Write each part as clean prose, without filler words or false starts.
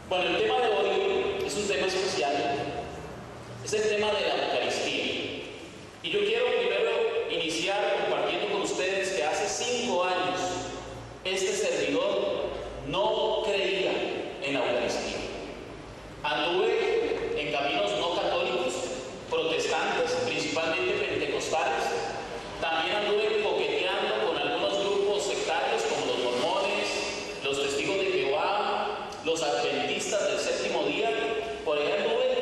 Bueno, el tema de hoy es un tema especial, es el tema de la Eucaristía. Y yo quiero primero iniciar compartiendo con ustedes que hace 5 años este servidor no creía en la Eucaristía. Anduve en caminos no católicos, protestantes, principalmente pentecostales. También anduve coqueteando con algunos grupos sectarios como los mormones, los testigos de Jehová, los adventistas del séptimo día. Por ahí anduve.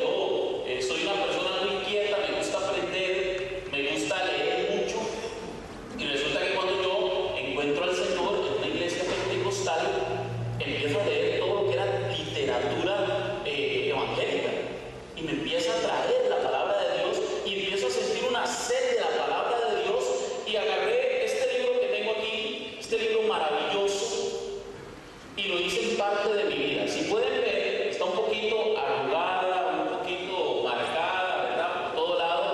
Yo soy una persona muy inquieta, me gusta aprender, me gusta leer mucho. Y resulta que cuando yo encuentro al Señor en una iglesia pentecostal, empiezo a leer todo lo que era literatura evangélica. Y me empieza a traer la palabra de Dios y empiezo a sentir una sed de la palabra de Dios. Y agarré este libro que tengo aquí, este libro maravilloso, y lo hice en parte de mi vida. Si pueden ver, está un poquito arrugada, un poquito marcada, ¿verdad? Por todo lado.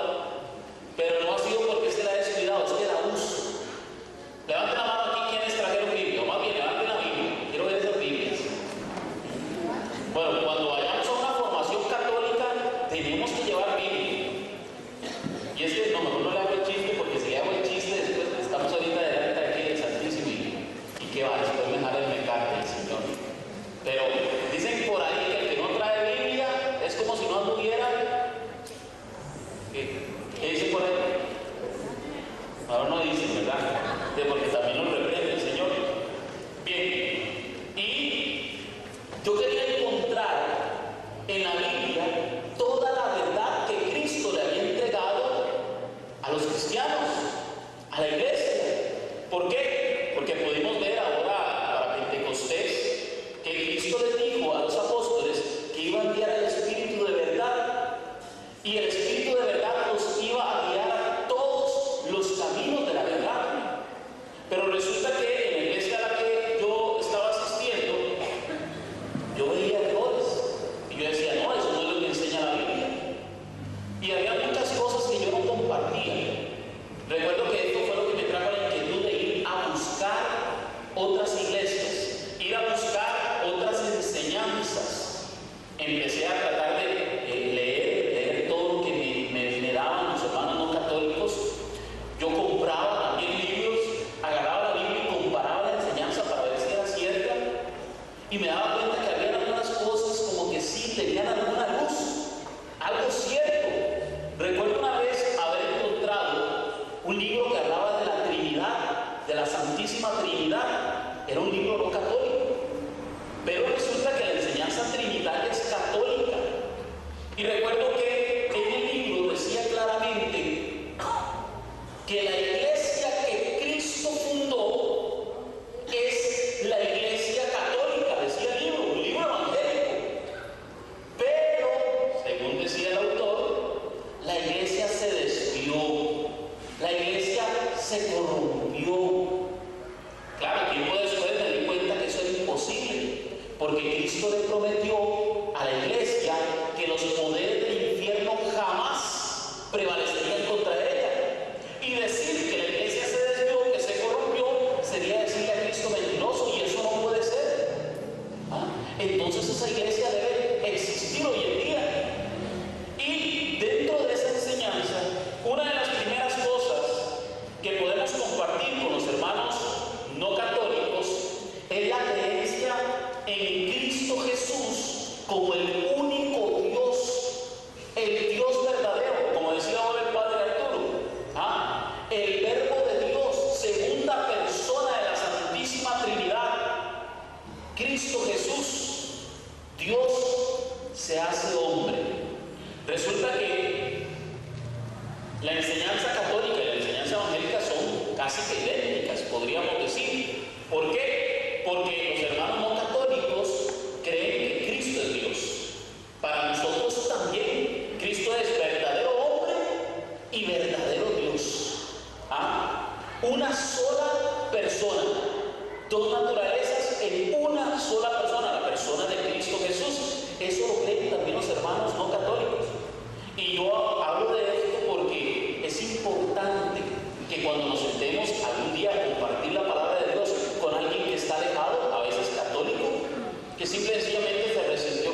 Pero no ha sido porque se la he descuidado, es que la uso. Levanten la mano aquí quienes trajeron Biblia, o más bien levanten la Biblia. Quiero ver esas Biblias. Bueno, cuando vayamos a una formación católica, tenemos que llevar Biblia. Y es que, no, mejor no le hago el chiste, porque si le hago el chiste, después estamos ahorita delante de aquí del Santísimo y qué va, después me jala el mecate el Señor. Pero dicen por ahí que el que no trae Biblia es como si no anduviera. ¿Qué dice por ahí? Ahora no dicen, ¿verdad? Porque también nos reprende el Señor. Bien, y yo quería encontrar en la Biblia toda la verdad que Cristo le había entregado a los cristianos, a la iglesia. ¿Por qué? Porque pudimos ver ahora para Pentecostés que Cristo les dijo a los apóstoles que iba a enviar el Espíritu de verdad, y el Espíritu de verdad los iba a guiar a todos los caminos de la verdad. Pero resulta que en la iglesia a la que yo estaba asistiendo, yo veía errores y yo decía, no, eso no es lo que enseña la Biblia. Y había muchas cosas que yo no compartía. Recuerdo que esto fue lo que me trajo la inquietud de ir a buscar otras iglesias, ir a buscar otras enseñanzas. Empecé a tratar de leer todo lo que me daban los hermanos no católicos. Yo compraba también libros, agarraba la Biblia y comparaba la enseñanza para ver si era cierta. Y me daba cuenta que había algunas cosas como que sí tenían alguna luz, algo cierto. Recuerdo una vez haber encontrado un libro que hablaba de la Trinidad, de la Santísima Trinidad. Era un libro no católico, pero resulta que la enseñanza trinitaria es católica. Y recuerdo que en el libro decía claramente que la iglesia que Cristo fundó es la iglesia católica, decía el libro, un libro evangélico. Pero, según decía el autor, la iglesia se desvió, la iglesia se corrompió. Claro, tiempo después me di cuenta que eso era imposible, porque Cristo le prometió a la iglesia que los poderes del infierno jamás prevalecerían contra ella. Y decir que la iglesia se desvió, que se corrompió, sería decirle a Cristo mentiroso, y eso no puede ser. Entonces esa iglesia debe existir hoy en día. Y dentro de esa enseñanza, una de las primeras cosas que podemos compartir con los hermanos no católicos es la creencia en Cristo Jesús como el único Dios, el Dios verdadero, como decía ahora el Padre Arturo, el Verbo de Dios, segunda persona de la Santísima Trinidad, Cristo Jesús, Dios se hace hombre. Resulta que la enseñanza católica y la enseñanza evangélica son casi que idénticas, podríamos decir. ¿Por qué? Porque los hermanos no católicos creen que Cristo es Dios. Para nosotros también, Cristo es verdadero hombre y verdadero Dios. Una sola persona, dos naturalezas en una sola persona, la persona de Cristo Jesús. Eso lo creen también los hermanos no católicos. Y yo hablo de esto porque es importante que cuando nos sentemos algún día a compartir la palabra de Dios con alguien que está alejado, a veces católico, que simple y sencillamente se resintió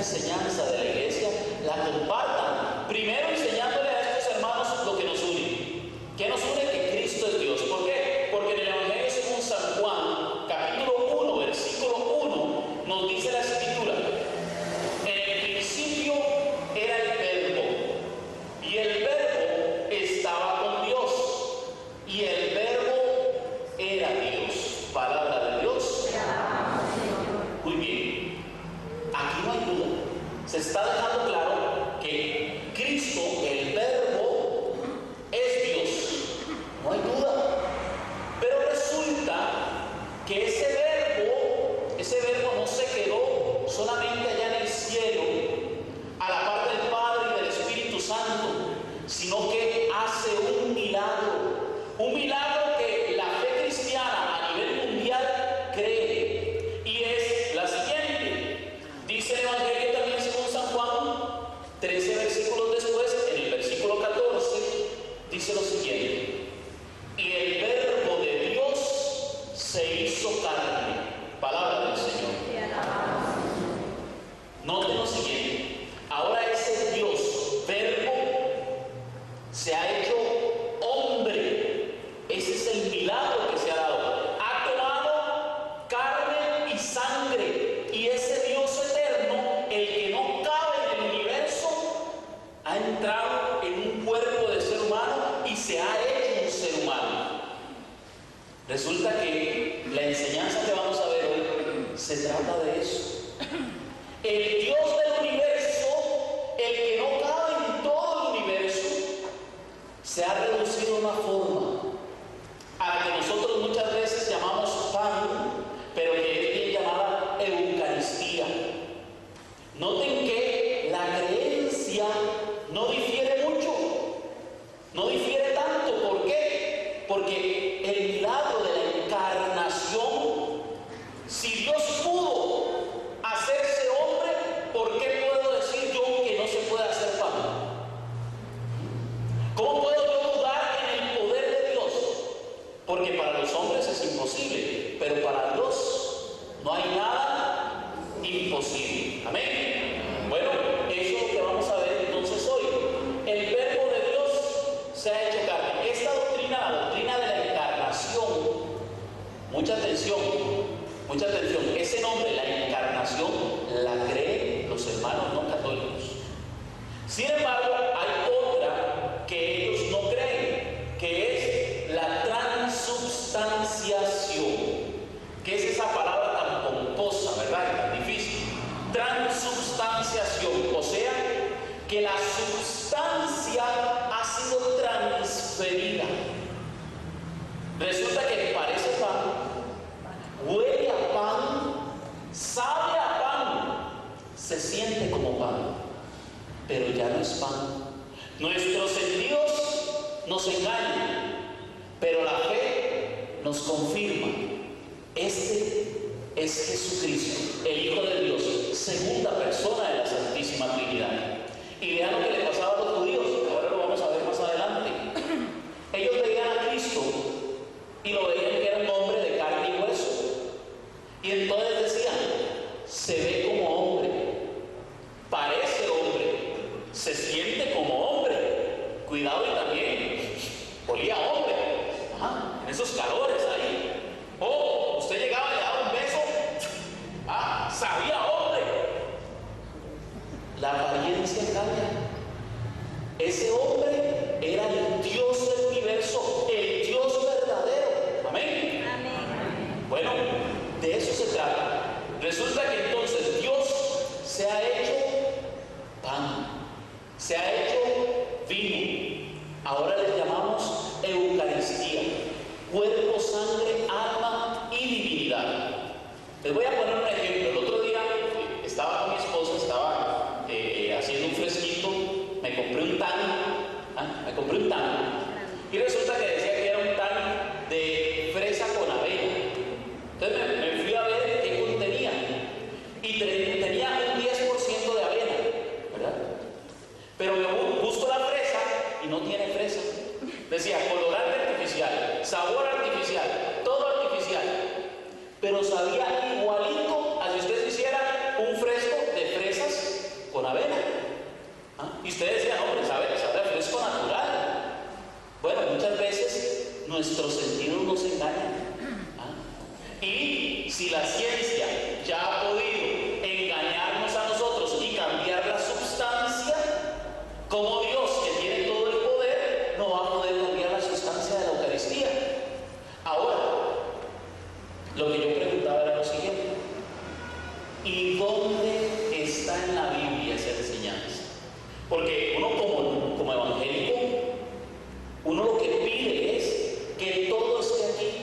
enseñanza de la iglesia la compartan. Primero enseñándole a estos hermanos lo que nos une. ¿Qué nos une? Que Cristo es Dios. ¿Por qué? Porque en el Evangelio según San Juan, capítulo 1, versículo 1, nos dice la Escritura: en el principio era el Verbo, y el Verbo estaba con Dios, y el Verbo era Dios. Palabra de Dios. Muy bien. Aquí no hay duda. Se está dejando claro que Cristo, el Verbo, es Dios. No hay duda. Pero resulta que ese verbo no se quedó solamente allá en el cielo, a la par del Padre y del Espíritu Santo, sino que hace un milagro. Un milagro que la fe cristiana a nivel mundial cree. Y es la siguiente. Dice el Evangelio también según San Juan, 13 versículos después, en el versículo 14, dice lo siguiente: y el Verbo de Dios se hizo carne. Palabra del Señor. Noten lo siguiente. Ahora ese Dios, Verbo, se ha hecho hombre. Ese es el milagro que se ha dado. Ha tomado carne y sangre. Y ese Dios eterno, el que no cabe en el universo, ha entrado en un cuerpo de ser humano y se ha hecho un ser humano. Resulta que la enseñanza que vamos a ver hoy se trata de eso. El Dios del universo, el que no cabe en todo el universo, se ha reducido a una forma a la que nosotros muchas veces llamamos pan, pero que es bien llamada Eucaristía. Noten que la creencia no difiere mucho, no difiere tanto. ¿Por qué? Porque el milagro de la encarnación, si Dios pudo hacerse hombre, ¿por qué puedo decir yo que no se puede hacer pan? ¿Cómo puedo yo dudar en el poder de Dios? Porque para los hombres es imposible, pero para Dios no hay nada imposible. Amén. Bueno, eso es lo que vamos a ver entonces hoy. El Verbo de Dios se ha hecho carne. Esta doctrina, la doctrina de la encarnación, mucha atención, mucha atención. Ese nombre, la encarnación, la creen los hermanos no católicos. Sin embargo, hay otra que ellos no creen, que es la transubstanciación. ¿Qué es esa palabra tan pomposa, verdad? Tan difícil. Transubstanciación, o sea, que la sustancia ha sido transferida. Resulta que parece pan, huele a pan, sabe a pan, se siente como pan, pero ya no es pan. Nuestros sentidos nos engañan, pero la fe nos confirma: este es Jesucristo, el Hijo de Dios, segunda persona de la Santísima Trinidad. Y vean lo que le pasaba a los judíos, ahora lo vamos a ver más adelante. Ellos veían a Cristo y lo veían que era un hombre de carne y hueso. Y entonces decían: se ve como hombre, parece hombre, se siente como hombre. Cuidado, y también olía a hombre. Ajá, en esos calores ahí. Oh, usted llegaba y le daba un beso. Ah, sabía hombre. La apariencia engaña. Ese hombre era el Dios del universo, el Dios verdadero. Amén. Amén. Bueno, de eso se trata. Resulta que entonces Dios se ha hecho pan, se ha hecho vino. Ahora le llamamos Eucaristía: cuerpo, sangre, alma y divinidad. Les voy a poner un ejemplo. El otro día estaba con mi esposa, estaba haciendo un fresquito, me compré un tan, y resulta que decía que era un tan de fresa con avena. Entonces me fui a ver qué contenía, y tenía un 10% de avena, ¿verdad? Pero me busco la fresa y no tiene fresa. Decía colorante artificial, sabor artificial, todo artificial, pero sabía igualito a si ustedes hicieran un fresco de fresas con avena. Y ustedes decían, hombre, sabe fresco natural. Bueno, muchas veces nuestros sentidos nos engañan. Y si la ciencia ya ha podido engañarnos a nosotros y cambiar la sustancia, como Dios, que tiene todo el poder, no va a poder cambiar la sustancia de la Eucaristía. Ahora, lo que yo preguntaba era lo siguiente: ¿y dónde está en la Biblia esa enseñanza? Porque uno como evangélico, uno lo que pide es que todo esté aquí.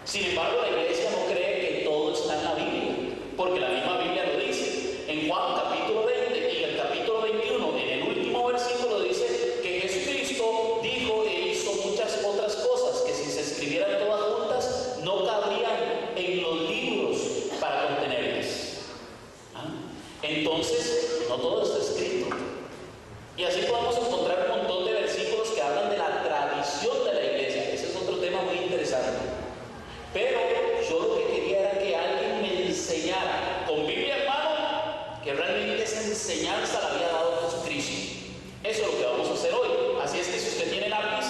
Sin embargo, la iglesia no cree que todo está en la Biblia, porque la misma Biblia lo dice. En Juan capítulo 20 y el capítulo 21, en el último versículo dice que Jesucristo dijo e hizo muchas otras cosas que si se escribieran todas juntas no cabrían en los libros para contenerlas. Entonces, no todo está escrito. Y así podemos encontrar un montón de versículos que hablan de la tradición de la iglesia. Ese es otro tema muy interesante. Pero yo lo que quería era que alguien me enseñara, con Biblia en mano, que realmente esa enseñanza la había dado Jesucristo. Eso es lo que vamos a hacer hoy. Así es que si usted tiene lápiz,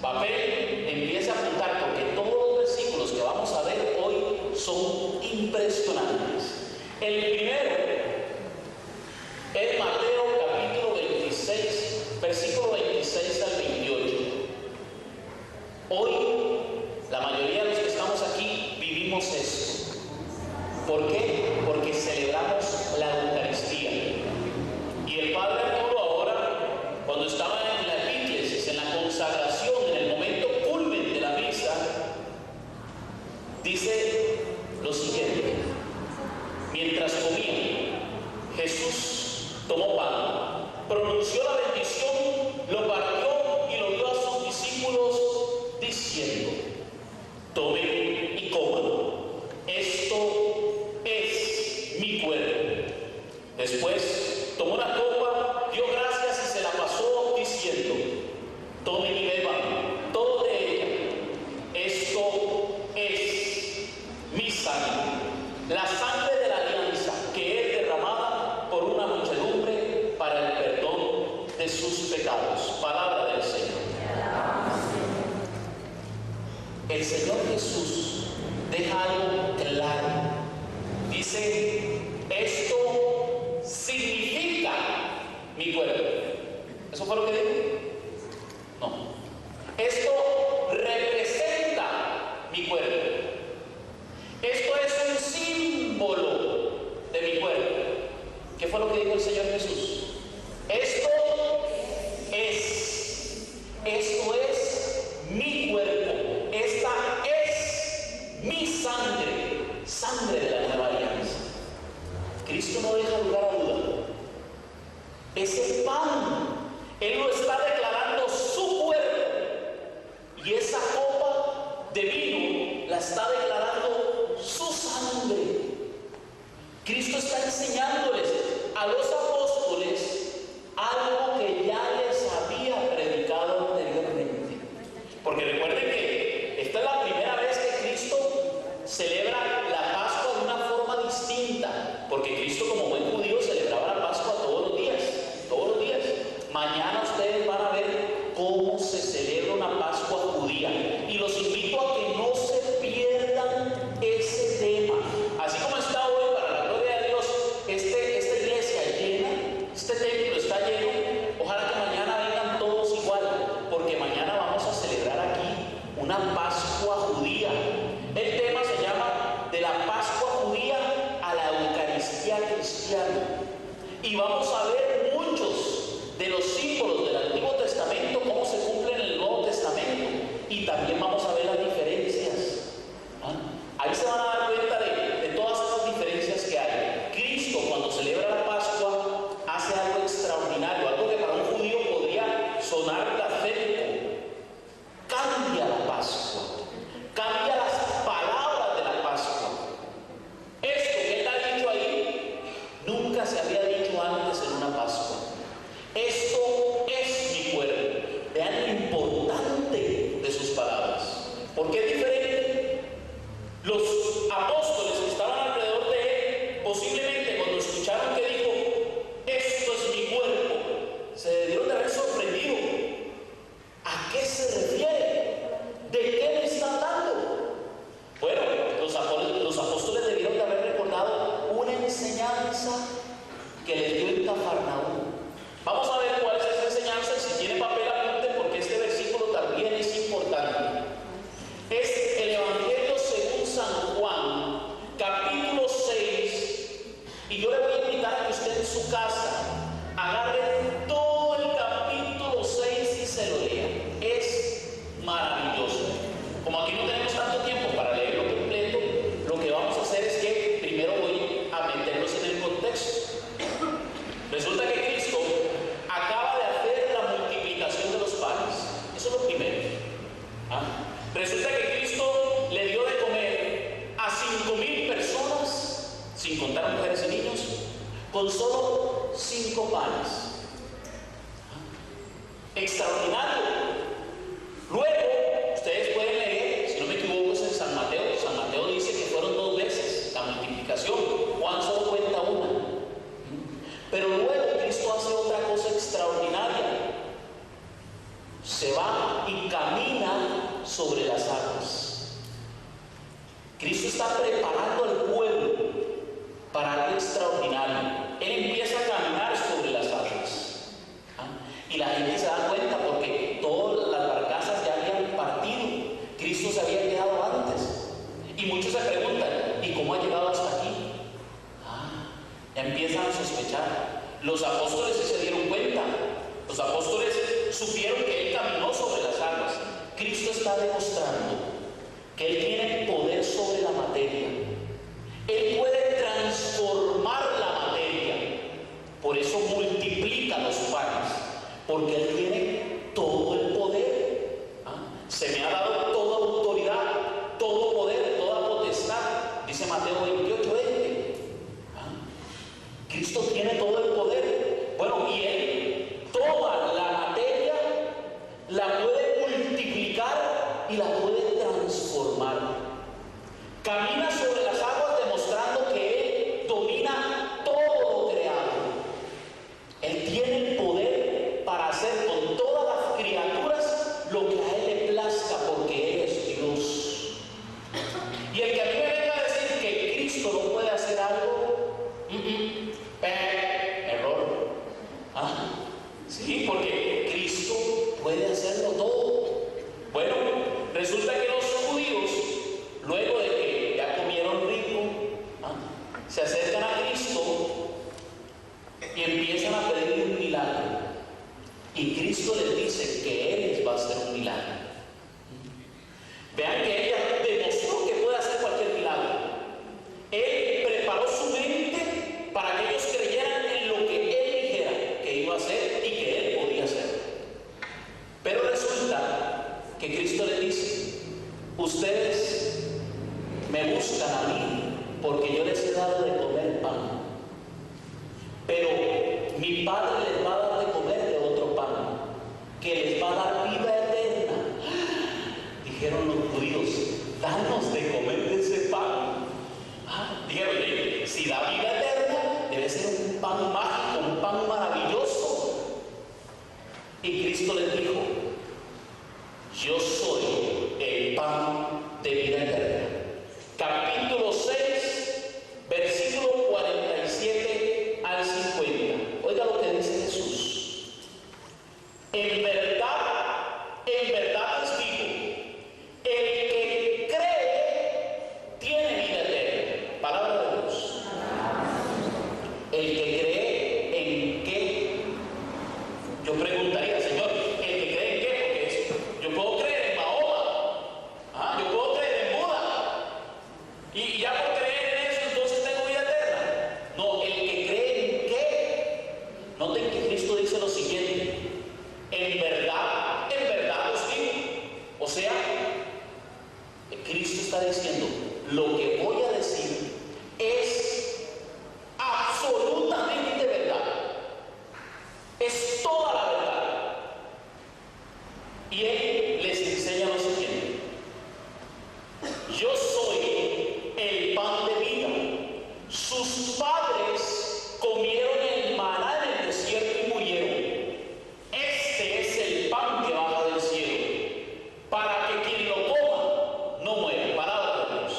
papel, empiece a apuntar, porque todos los versículos que vamos a ver hoy son impresionantes. El primero es Mateo capítulo 26, versículo 26 al 28. Hoy, la mayoría de los que estamos aquí vivimos esto. ¿Por qué? Porque celebramos la Eucaristía. Y el Padre Arturo ahora, cuando estaba en la epíclesis, en la consagración, en el momento culmen de la misa, dice lo siguiente: mientras comía, Jesús tomó pan, pronunció la bendición, lo partió y lo dio a sus discípulos diciendo: tomen y coman, esto es mi cuerpo. Después tomó la copa, dio gracias y se la pasó diciendo: tomen y beban todo de ella, esto es mi sangre, la sangre de la alianza, que es derramada por una muchedumbre para el perdón de sus pecados. Palabra del Señor. El Señor Jesús deja algo claro. Dice: esto significa mi cuerpo. ¿Eso fue lo que dijo? No. Esto representa mi cuerpo. Esto es un símbolo de mi cuerpo. ¿Qué fue lo que dijo el Señor Jesús? Esto es mi cuerpo. Esta es mi sangre, sangre de la nueva alianza. Cristo no deja lugar a duda. Ese pan, Él lo está declarando su cuerpo. Y esa copa de vino la está declarando su sangre. Cristo está enseñándoles a los apóstoles algo que ya les había predicado anteriormente. Porque recuerden que esta es la primera vez que Cristo celebra la Pascua de una forma distinta. Porque Cristo, como buen judío, celebraba la Pascua todos los días. Todos los días. Mañana ustedes van a ver cómo se celebra una Pascua judía. Y los invito a que no se pierdan ese tema. Así como está hoy, para la gloria de Dios, esta iglesia llena, este templo está lleno. Ojalá que mañana vengan todos igual, porque mañana vamos a celebrar aquí una Pascua judía. El tema se llama de la Pascua judía a la Eucaristía cristiana. Y vamos a ver muchos de los símbolos del Antiguo Testamento, cómo se cumplen en el Nuevo Testamento. Y también vamos a ver las diferencias. Ahí se van a dar cuenta de todas esas diferencias que hay. Cristo, cuando celebra la Pascua, hace algo extraordinario, algo que para un judío podría sonar blasfémico. Cambia la Pascua, cambia las palabras de la Pascua. Esto que Él ha dicho ahí, nunca se había dicho antes en una Pascua. Esto es mi cuerpo. Vean lo importante de sus palabras. ¿Por qué es diferente? Los apóstoles que estaban alrededor de Él posiblemente su casa, agarre todo el capítulo 6 y se lo lea. Es maravilloso. Como aquí no tenemos tanto tiempo para leerlo completo, lo que vamos a hacer es que primero voy a meterlos en el contexto. Resulta que Cristo acaba de hacer la multiplicación de los panes. Eso es lo primero. Resulta que Cristo le dio de comer a 5,000 personas, sin contar mujeres y niños, con solo 5 panes. Extraordinario. Luego, ustedes pueden leer, si no me equivoco, es en San Mateo. San Mateo dice que fueron 2 veces la multiplicación. Juan solo cuenta una. Pero luego Cristo hace otra cosa extraordinaria. Se va y camina sobre las aguas. Cristo está preparando al pueblo para algo extraordinario. Él empieza a caminar sobre las aguas. Y la gente se da cuenta porque todas las barcazas ya habían partido. Cristo se había quedado antes. Y muchos se preguntan, ¿y cómo ha llegado hasta aquí? Ya empiezan a sospechar. Los apóstoles se dieron cuenta. Los apóstoles supieron que Él caminó sobre las aguas. Cristo está demostrando que Él tiene poder sobre la materia. Él puede transformar la materia. Por eso multiplica los panes, porque Él tiene todo el poder. Se me ha dado toda autoridad, todo poder, toda potestad. Dice Mateo 28:20. Cristo tiene todo el poder. Bueno, y Él toma la materia, la puede multiplicar y la puede transformar. Camina sobre las aguas demostrando que Él domina todo lo creado. Él tiene el poder para hacer con todas las criaturas lo que a Él le plazca, porque Él es Dios. Y el que a mí me venga a decir que Cristo no puede hacer algo, error. Sí, porque Cristo puede hacerlo todo. Bueno, resulta que los judíos, luego de que ya comieron rico, se acercan a Cristo y empiezan a pedirle un milagro. Y Cristo les dice que Él les va a hacer un milagro. Vean que ella demostró que puede hacer cualquier milagro. Él preparó su mente para que ellos creyeran en lo que Él dijera que iba a hacer y que Él podía hacer. Pero resulta que Cristo les dice: ustedes me buscan a mí porque yo les he dado de comer pan, pero mi Padre les va a dar de comer de otro pan, que les va a dar vida eterna. Dijeron los judíos: danos de comer de ese pan. Dijeron: si da vida eterna, debe ser un pan mágico, un pan maravilloso. Y Cristo les dijo: yo soy el pan de vida eterna. Capítulo 6, versículo 47 al 50. Oiga lo que dice Jesús: en verdad les digo, el que cree tiene vida eterna. Palabra de Dios. El que cree en qué. Yo preguntaría: Señor, ¿el que cree en qué? Porque yo puedo creer en Mahoma, yo puedo creer en Buda, y ya por creer en eso entonces tengo vida eterna. No, el que cree en qué. Noten que Cristo dice lo siguiente: en verdad os digo. O sea, Cristo está diciendo: lo que voy a decir es absolutamente verdad. Es toda la verdad. Y Él les enseña lo siguiente: yo soy el pan de vida. Sus padres comieron el maná en el desierto y murieron. Este es el pan que baja del cielo, para que quien lo coma no muera. Palabra de Dios.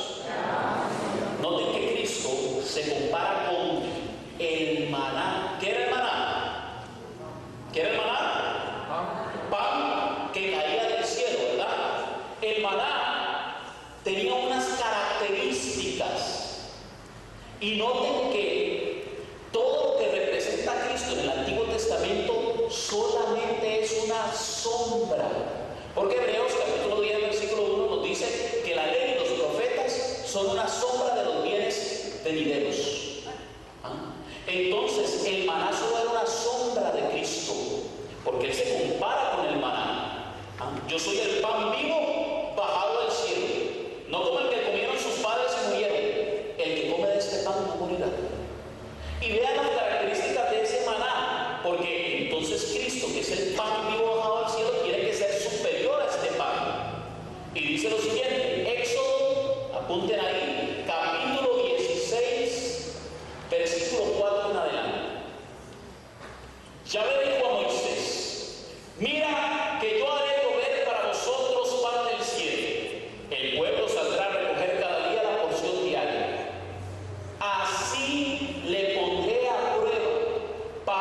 Noten que Cristo se compara con el maná. ¿Qué era el maná? ¿Qué era el maná? Pan que caía del cielo, ¿verdad? El maná tenía unas características. Y noten que todo lo que representa Testamento solamente es una sombra. Porque Hebreos capítulo 10, versículo 1 nos dice que la ley y los profetas son una sombra de los bienes venideros. Entonces el maná solo era una sombra de Cristo, porque Él se compara con el maná. Yo soy el pan vivo bajado del cielo, no como el que comieron sus padres y murieron. El que come de este pan no morirá. Y vean las características de ese maná, porque entonces Cristo, que es el pan vivo bajado del cielo, tiene que ser superior a este pan. Y dice lo siguiente, Éxodo, apunten ahí,